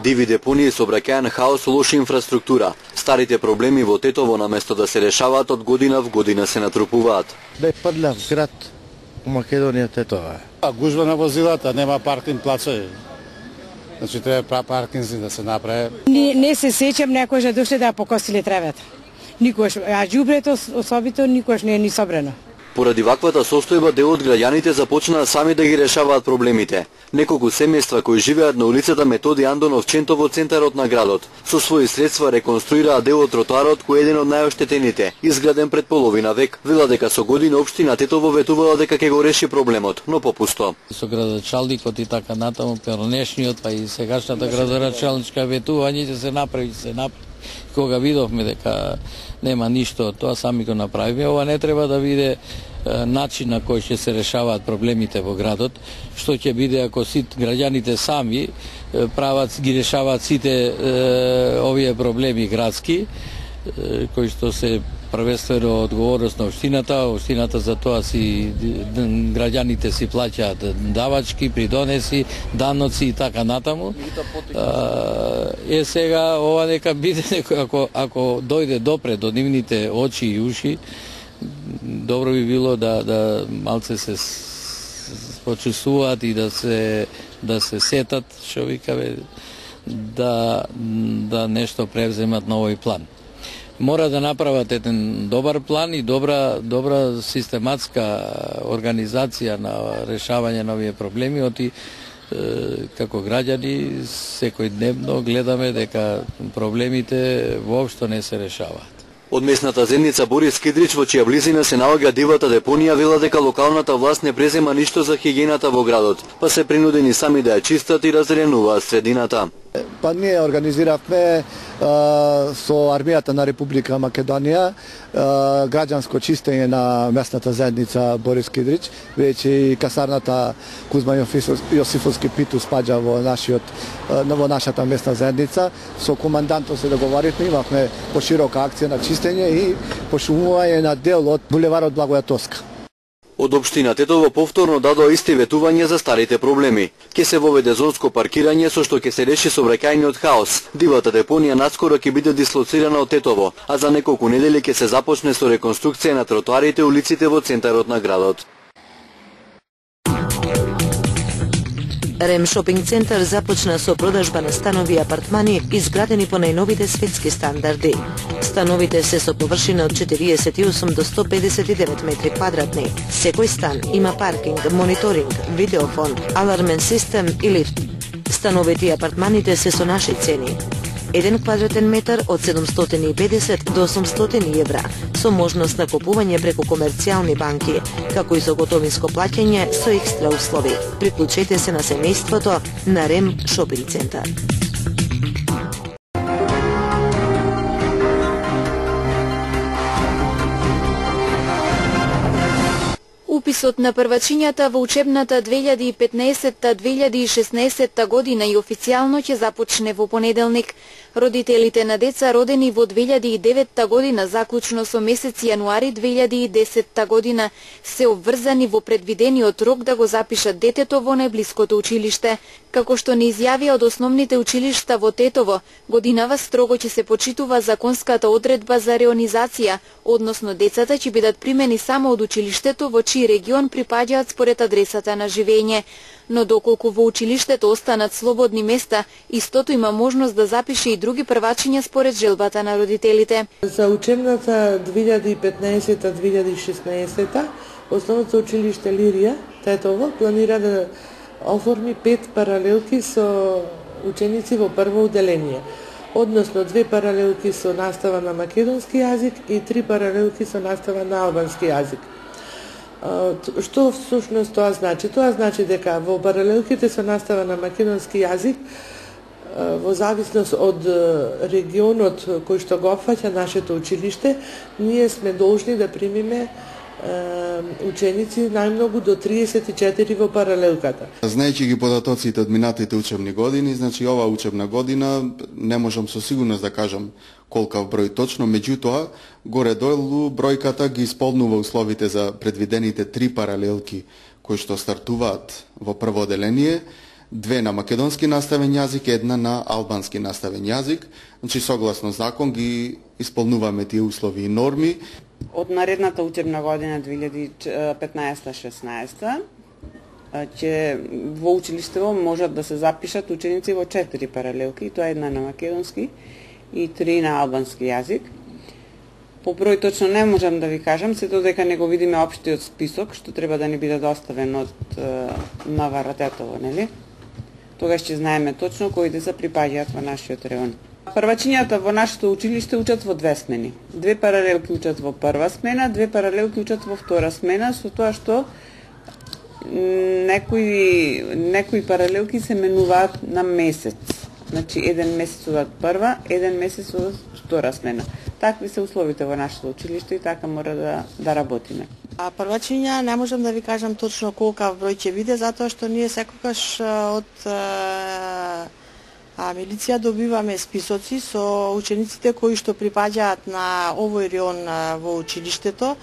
Диви депонии, сообраќајен хаос, лоша инфраструктура. Старите проблеми во Тетово наместо да се решаваат од година в година се натрупуваат. Најпрљав град у Македонија Тетово е. Гужва на возилата, нема паркинг плацови. Значи треба паркинзи да се направи. Не се сеќам некој да дошле да покосиле тревата. Никош, а џубрето особито никош не е ни собрано. Поради ваквата состојба, дел од граѓаните започнаа сами да ги решаваат проблемите. Неколку семејства кои живеат на улицата Методи Андонов Ченто во центарот на градот, со своји средства реконструираа дел од тротоарот кој е еден од најоштетените, изграден пред половина век. Вела дека со години општина Тетово ветувала дека ќе го реши проблемот, но попусто. Со градоначалникот и така натаму, перонешниот, па и сегашната градоначалничка ветување ќе се направи, Кога видовме дека нема ништо од тоа, сами го направиме. Ова не треба да биде начин на кој ќе се решаваат проблемите во градот, што ќе биде ако граѓаните сами ги решаваат сите овие проблеми градски, кои што се првенствено одговорност на општината за тоа граѓаните си плаќаат давачки, придонеси, даноци и така натаму. Сега ова нека биде ако дојде допред до нивните очи и уши, добро би било да малце се почувствуваат и да се сетат, што викаве, да нешто превземат на овој план. Мора да направат еден добар план и добра систематска организација на решавање на овие проблеми, оти како граѓани секојдневно гледаме дека проблемите воопшто не се решаваат. Од местната заедница Борис Кидрич, во чија близина се наоѓа дивата депонија, вела дека локалната власт не презема ништо за хигиената во градот, па се принудени сами да ја чистат и разреноваат средината. Па ние организиравме со армијата на Република Македонија граѓанско чистење на местната заедница Борис Кидрич, веќе и касарната Кузма Јосифовски Питу спаѓа во нашата местна заедница. Со командантот се договоривме, имавме поширока акција на чистење и пошумување на дел од булеварот Благоја Тоска. Од општина Тетово повторно дадоа исти ветување за старите проблеми. Ке се воведе зонско паркирање со што ќе се реши сообраќајниот хаос. Дивата депонија наскоро ќе биде дислоцирана од Тетово, а за неколку недели ќе се започне со реконструкција на тротоарите и улиците во центарот на градот. Рем шопинг центар започна со продажба на станови и апартмани изградени по најновите светски стандарди. Становите се со површина од 48 до 159 метри квадратни. Секој стан има паркинг, мониторинг, видеофон, алармен систем и лифт. Становите и апартманите се со наши цени. 1 квадратен метар од 750 до 800 евра, со можност на купување преку комерцијални банки, како и со готовинско плаќање со екстра услови. Приклучете се на семејството на Рем шопинг центар. Уписот на првачињата во учебната 2015-2016 година и официјално ќе започне во понеделник. Родителите на деца родени во 2009 година, заклучно со месец јануари 2010 година, се обврзани во предвидениот рок да го запишат детето во најблиското училиште. Како што не изјавија од основните училишта во Тетово, годинава строго ќе се почитува законската одредба за реонизација, односно децата ќе бидат примени само од училиштето во чиј регион припаѓаат според адресата на живење. Но доколку во училиштето останат слободни места, истото има можност да запише и други првачиња според желбата на родителите. За учебната 2015-2016 Основното училиште Лирија, Тетово, планира да оформи 5 паралелки со ученици во прво одделение. Односно 2 паралелки со настава на македонски јазик и 3 паралелки со настава на албански јазик. Што всушност тоа значи? Тоа значи дека во паралелките со настава на македонски јазик, во зависност од регионот кој што го опфаќа нашето училиште, ние сме должни да примиме ученици најмногу до 34 во паралелката. Знаејќи ги податоците од минатите учебни години, значи ова учебна година не можам со сигурност да кажам колкав број точно, меѓутоа горе-долу бројката ги исполнува условите за предвидените 3 паралелки кои што стартуваат во прво одделение. 2 на македонски наставен јазик, 1 на албански наставен јазик. Значи согласно закон ги исполнуваме тие услови и норми. Од наредната учебна година 2015-16 ќе во училиштево можат да се запишат ученици во 4 паралелки, тоа е 1 на македонски и 3 на албански јазик. По број точно не можам да ви кажам, се додека не го видиме општиот список, што треба да ни биде доставен од МВР-тето, нели? Тогаш ќе знаеме точно кои деца припаѓаат во нашиот район. Првачињата во нашето училиште учат во 2 смени. 2 паралелки учат во прва смена, 2 паралелки учат во втора смена, со тоа што некои паралелки се менуваат на месец. Значи, еден месец од прва, еден месец од втора смена. Такви се условите во нашето училиште и така мора да работиме. А првачиња не можам да ви кажам точно колкав број ќе биде, затоа што ние секогаш од милиција добиваме списоци со учениците кои што припаѓаат на овој район во училиштето,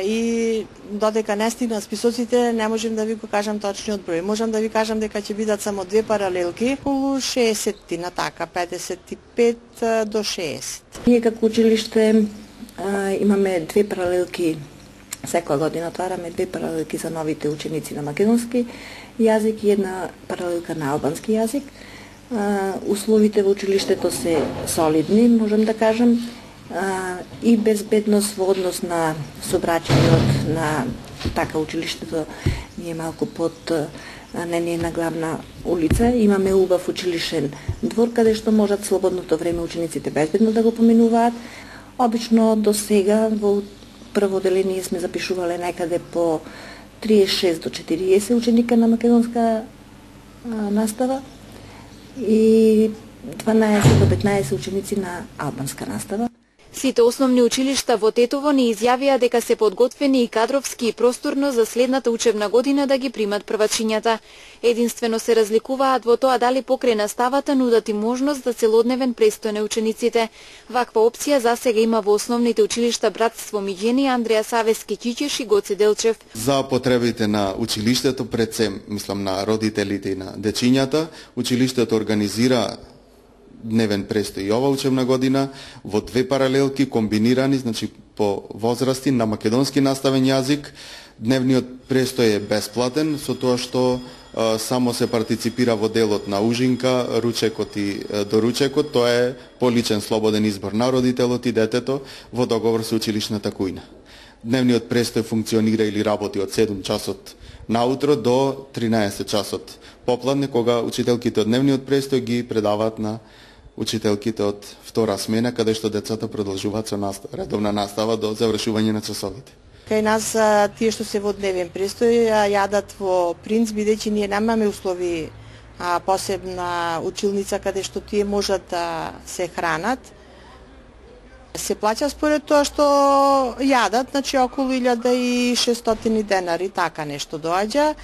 и додека не стигнат списоците не можем да ви го кажам точниот број. Можам да ви кажам дека ќе бидат само 2 паралелки, околу 60 на така, 55 до 60. Ние како училиште имаме 2 паралелки, секоја година отвараме 2 паралелки за новите ученици на македонски јазик и 1 паралелка на албански јазик. Условите во училиштето се солидни, можам да кажам, и безбедност во однос на сообраќајот на така училиштето ни е малку под на главна улица. Имаме убав училишен двор каде што можат слободното време учениците безбедно да го поминуваат. Обично до сега во прво оделение сме запишувале некаде по 36 до 40 ученика на македонска настава и 12 до 15 ученици на албанска настава. Сите основни училишта во Тетово ни изјавија дека се подготвени и кадровски и просторно за следната учебна година да ги примат првачињата. Единствено се разликуваат во тоа дали покрај наставата нудат и можност за целодневен престој на учениците. Ваква опција засега има во основните училишта Братство Миѓени, Андреја Савески Ќиќеш и Гоце Делчев. За потребите на училиштето, пред се, мислам на родителите и на дечињата, училиштето организира дневен престој и ова учебна година во 2 паралелки комбинирани, значи по возрасти на македонски наставен јазик. Дневниот престој е бесплатен, со тоа што само се партиципира во делот на ужинка, ручекот и доручекот. Тоа е поличен слободен избор на родителот и детето во договор со училишната кујна. Дневниот престој функционира или работи од 7 часот наутро до 13 часот попладне, кога учителките од дневниот престој ги предаваат на учителките од втора смена, каде што децата продолжуваат со редовна настава до завршување на часовите. Кај нас тие што се во дневен престој јадат во принц, бидејќи ние немаме услови посебна училница каде што тие можат да се хранат. Се плаќа според тоа што јадат, значи околу 1600 денари, така нешто доаѓа,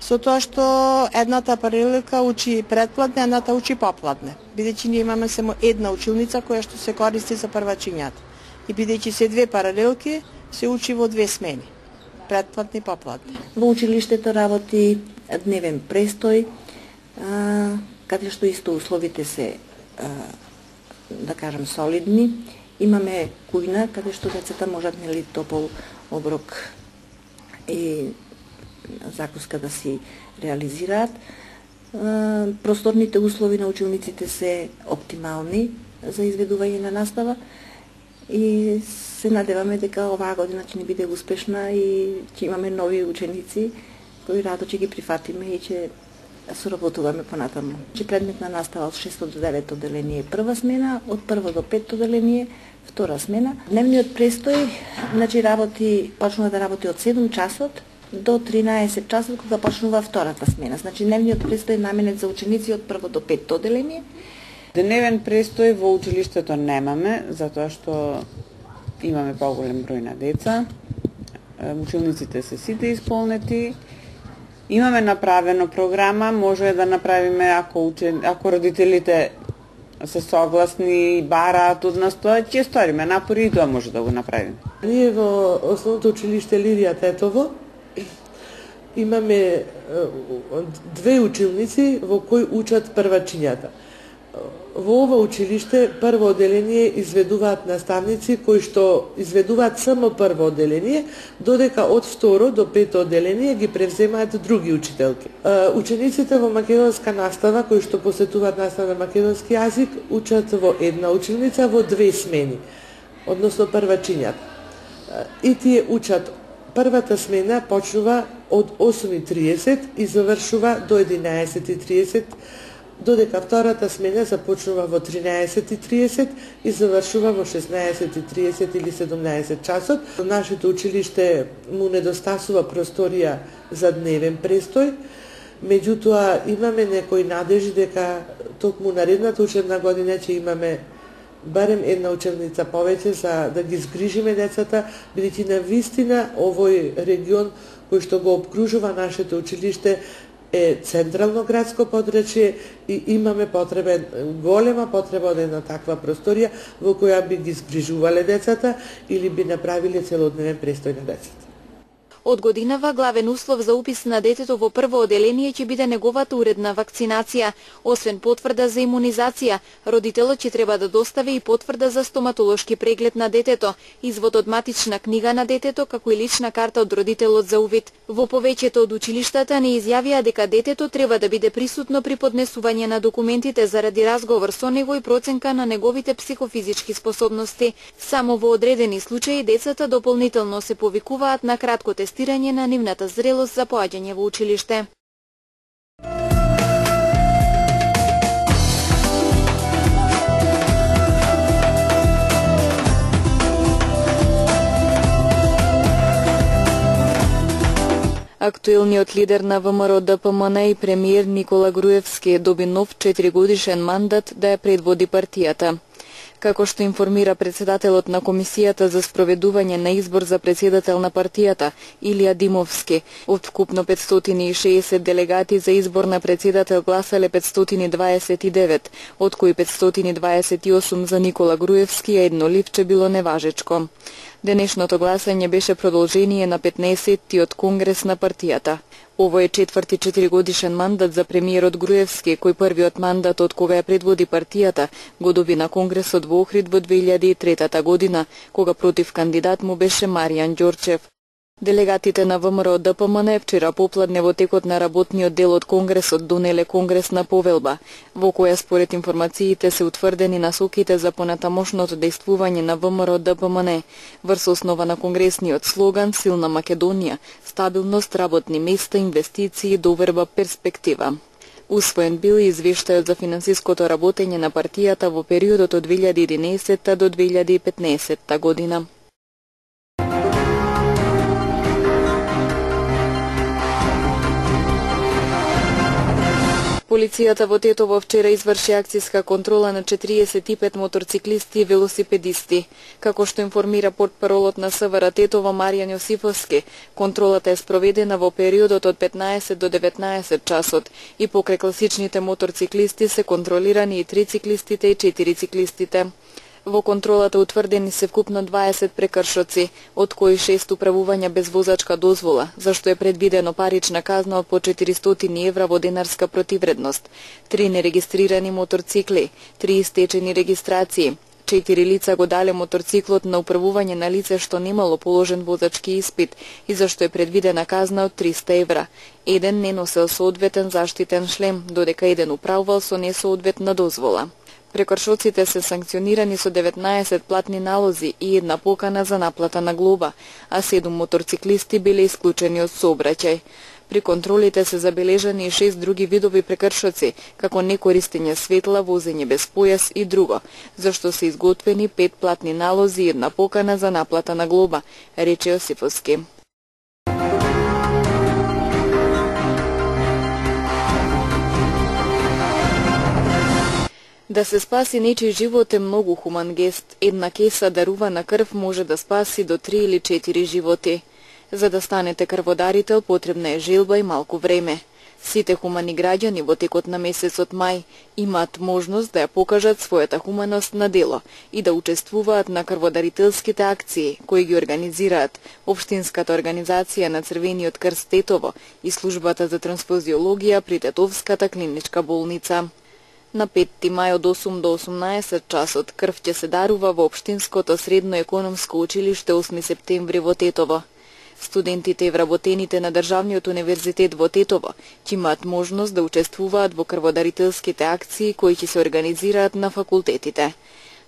со тоа што едната паралелка учи предпладне, едната учи попладне. Бидејќи ние имаме само една училница која што се користи за првачињата. И бидејќи се 2 паралелки, се учи во 2 смени, предпладне и попладне. Во училиштето работи дневен престој, каде што исто условите се, да кажам, солидни. Имаме кујна, каде што децата можат нели топол оброк и закуска да си реализираат. Просторните услови на училниците се оптимални за изведување на настава и се надеваме дека оваа година ќе ни биде успешна и ќе имаме нови ученици кои радо ќе ги прифатиме и ќе соработуваме понатаму. Предмет на настава од 6 до 9 оделение прва смена, од 1 до 5 оделение втора смена. Дневниот престој почнува да работи од 7 часот до 13 часот кога почнува втората смена. Значи дневниот престој е наменет за ученици од 1 до 5 оделение. Дневен престој во училиштето немаме, затоа што имаме поголем број на деца. Училниците се сите исполнети. Имаме направено програма, може да направиме ако родителите се согласни и бараат од нас тоа, ќе сториме напори и тоа може да го направиме. Ние во основното училиште Лидија Тетово имаме две училници во кои учат првачињата. Во ова училиште прво оделение изведуваат наставници кои што изведуваат само прво оделение, додека од второ до пето оделение ги превземаат други учителки. Учениците во македонска настава кои што посетуваат настава на македонски јазик учат во една училница во две смени, односно првачињата. И тие учат, првата смена почнува од 8:30 и завршува до 11:30, додека втората смена започнува во 13:30 и завршува во 16:30 или 17 часот. Нашето училиште му недостасува просторија за дневен престој, меѓутоа имаме некои надежи дека токму наредната учебна година ќе имаме барем една учебница повеќе за да ги згрижиме децата, бидејќи на вистина овој регион кој што го обкружува нашето училиште е централно градско подрачје и имаме голема потреба од една таква просторија во која би ги згрижувале децата или би направиле целодневен престој на децата. Од годинава главен услов за упис на детето во прво оделение ќе биде неговата уредна вакцинација. Освен потврда за имунизација, родителот ќе треба да достави и потврда за стоматолошки преглед на детето, извод од матична книга на детето, како и лична карта од родителот за увид. Во повеќето од училиштата не изјавија дека детето треба да биде присутно при поднесување на документите заради разговор со него и проценка на неговите психофизички способности. Само во одредени случаи децата дополнително се повикуваат на кратко тестирање на нивната зрелост за поаѓање во училиште. Актуелниот лидер на ВМРО ДПМН и премиер Никола Груевски доби нов 4-годишен мандат да ја предводи партијата. Како што информира председателот на Комисијата за спроведување на избор за председател на партијата, Илија Димовски, од вкупно 560 делегати за избор на председател гласале 529, од кои 528 за Никола Груевски, а едно ливче било неважечко. Денешното гласање беше продолжение на 15-тиот конгрес на партијата. Ово е четврти 4-годишен мандат за премиерот Груевски, кој првиот мандат од кога ја предводи партијата го доби на конгресот во Охрид во 2003 година, кога против кандидат му беше Маријан Ѓорчев. Делегатите на ВМРО ДПМН вчера попладне во текот на работниот дел од Конгресот донеле конгресна повелба, во која според информациите се утврдени насоките за понатамошното дејствување на ВМРО ДПМН врз основа на конгресниот слоган Силна Македонија, стабилност, работни места, инвестиции, доверба, перспектива. Усвоен бил и извештајот за финансиското работење на партијата во периодот од 2011 до 2015 година. Полицијата во Тетово вчера изврши акцијска контрола на 45 моторциклисти и велосипедисти. Како што информира портпаролот на СВР Тетово Маријан Јосифовски, контролата е спроведена во периодот од 15 до 19 часот и покрај класичните моторциклисти се контролирани и трициклистите и 4 циклистите. Во контролата утврдени се вкупно 20 прекршоци, од кои 6 управувања без возачка дозвола, зашто е предвидено парична казна од по 400 евра во денарска противредност, 3 нерегистрирани моторцикли, 3 истечени регистрации, 4 лица го дале моторциклот на управување на лице што немало положен возачки испит и зашто е предвидена казна од 300 евра. Еден не носел соодветен заштитен шлем, додека еден управувал со несоодветна дозвола. Прекршоците се санкционирани со 19 платни налози и една покана за наплата на глоба, а 7 моторциклисти биле исклучени од сообраќај. При контролите се забележани и 6 други видови прекршоци, како некористење светла, возење без појас и друго, зашто се изготвени 5 платни налози и една покана за наплата на глоба, рече Јосифовски. Да се спаси нечиј живот е многу хуман гест. Една кеса дарувана крв може да спаси до 3 или 4 животи. За да станете крводарител потребна е желба и малку време. Сите хумани граѓани во текот на месецот мај имаат можност да ја покажат својата хуманост на дело и да учествуваат на крводарителските акции кои ги организираат Општинската организација на Црвениот крст Тетово и службата за трансфузиологија при Тетовската клиничка болница. На 5 мај од 8 до 18 часот крв ќе се дарува во Општинското средно економско училиште 8 септември во Тетово. Студентите и вработените на Државниот универзитет во Тетово ќе имаат можност да учествуваат во крводарителските акции кои ќе се организираат на факултетите.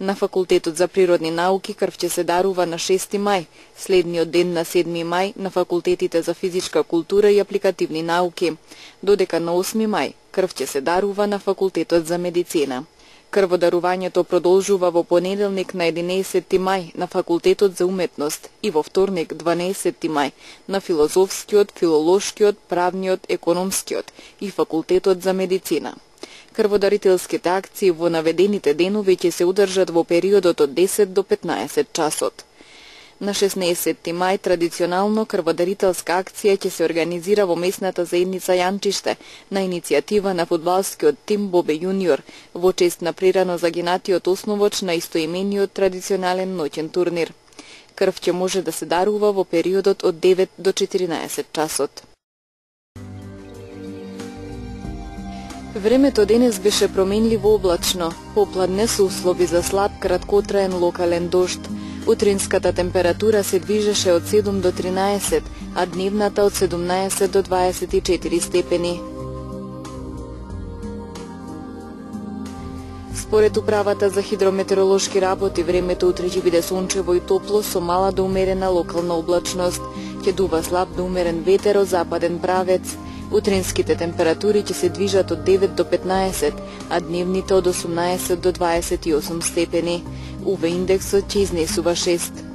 На Факултетот за природни науки крв ќе се дарува на 6 мај, следниот ден на 7 мај на факултетите за физичка култура и апликативни науки, додека на 8 мај крв ќе се дарува на Факултетот за медицина. Крводарувањето продолжува во понеделник на 11 мај на Факултетот за уметност и во вторник 12 мај на Филозофскиот, Филолошкиот, Правниот, Економскиот и Факултетот за медицина. Крводарителските акции во наведените денови ќе се одржат во периодот од 10 до 15 часот. На 16 мај традиционално крводарителска акција ќе се организира во местната заедница Јанчиште на иницијатива на фудбалскиот тим Бобе Јуниор во чест на прерано загинатиот основоч на истоимениот традиционален ноќен турнир. Крв ќе може да се дарува во периодот од 9 до 14 часот. Времето денес беше променливо облачно, попладне со услови за слаб краткотраен локален дожд. Утринската температура се движеше од 7 до 13, а дневната од 17 до 24 степени. Според управата за хидрометеоролошки работи, времето утре ќе биде сончево и топло со мала до умерена локална облачност. Ќе дува слаб до умерен ветер од западен правец. Утринските температури ќе се движат од 9 до 15, а дневните од 18 до 28 степени. УВ индексот ќе изнесува 6.